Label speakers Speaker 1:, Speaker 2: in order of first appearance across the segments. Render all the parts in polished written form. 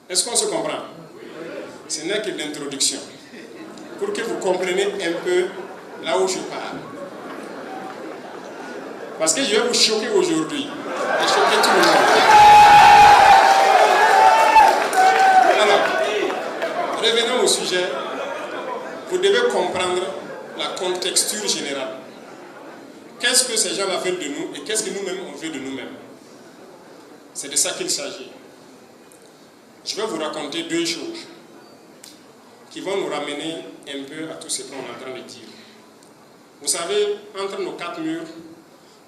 Speaker 1: Est-ce qu'on se comprend? Ce n'est que l'introduction. Pour que vous compreniez un peu là où je pars. Parce que je vais vous choquer aujourd'hui. Et choquer tout le monde. Alors, revenons au sujet. Vous devez comprendre la contexture générale. Qu'est-ce que ces gens-là veulent de nous et qu'est-ce que nous-mêmes on veut de nous-mêmes? C'est de ça qu'il s'agit. Je vais vous raconter deux choses qui vont nous ramener un peu à tout ce qu'on est en train de dire. Vous savez, entre nos quatre murs,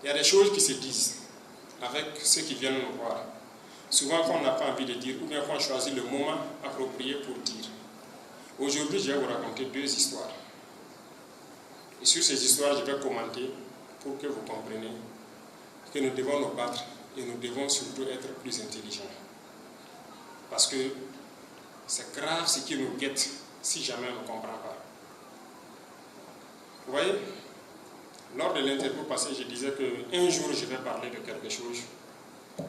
Speaker 1: il y a des choses qui se disent avec ceux qui viennent nous voir. Souvent, quand on n'a pas envie de dire, ou bien quand on choisit le moment approprié pour dire. Aujourd'hui, je vais vous raconter deux histoires. Et sur ces histoires, je vais commenter pour que vous compreniez que nous devons nous battre et nous devons surtout être plus intelligents. Parce que c'est grave ce qui nous guette si jamais on ne comprend pas. Vous voyez, lors de l'interview passée, je disais qu'un jour, je vais parler de quelque chose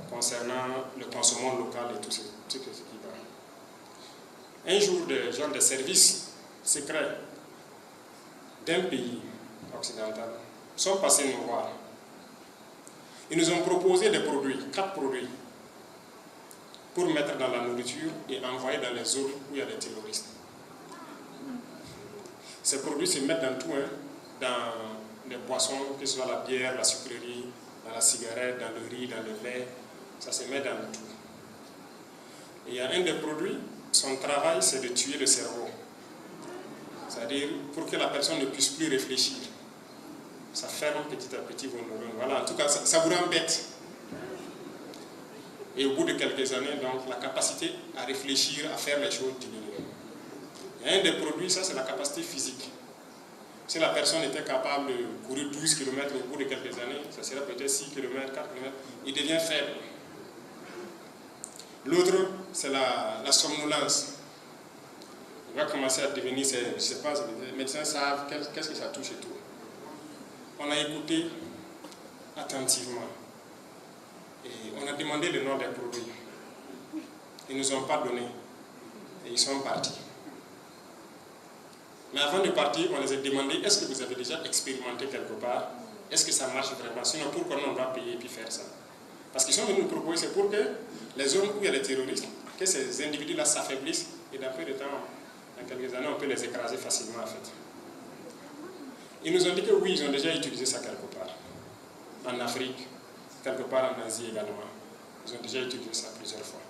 Speaker 1: concernant le consommation local et tout ce qui va. Un jour, des gens de services secrets d'un pays occidental sont passés nous voir. Ils nous ont proposé des produits, 4 produits, pour mettre dans la nourriture et envoyer dans les zones où il y a des terroristes. Ces produits se mettent dans tout, dans les boissons, que ce soit la bière, la sucrerie, dans la cigarette, dans le riz, dans le lait, ça se met dans tout. Et il y a un des produits, son travail c'est de tuer le cerveau. C'est-à-dire pour que la personne ne puisse plus réfléchir. Ça ferme petit à petit vos neurones. Voilà, en tout cas, ça vous rend bête. Et au bout de quelques années, donc, la capacité à réfléchir, à faire les choses diminue. Il y a un des produits, ça c'est la capacité physique. Si la personne était capable de courir 12 km au bout de quelques années, ça serait peut-être 6 km, 4 km, il devient faible. L'autre, c'est la somnolence. Il va commencer à devenir, je ne sais pas, les médecins savent qu'est-ce que ça touche et tout. On a écouté attentivement et on a demandé le nom des produits. Ils ne nous ont pas donné et ils sont partis. Mais avant de partir, on les a demandé, est-ce que vous avez déjà expérimenté quelque part? Est-ce que ça marche vraiment? Sinon, pourquoi on va payer et puis faire ça? Parce qu'ils sont venus nous proposer, c'est pour que les zones où il y a les terroristes, que ces individus-là s'affaiblissent et dans peu de temps, dans quelques années, on peut les écraser facilement en fait. Ils nous ont dit que oui, ils ont déjà utilisé ça quelque part. En Afrique, quelque part en Asie également. Ils ont déjà utilisé ça plusieurs fois.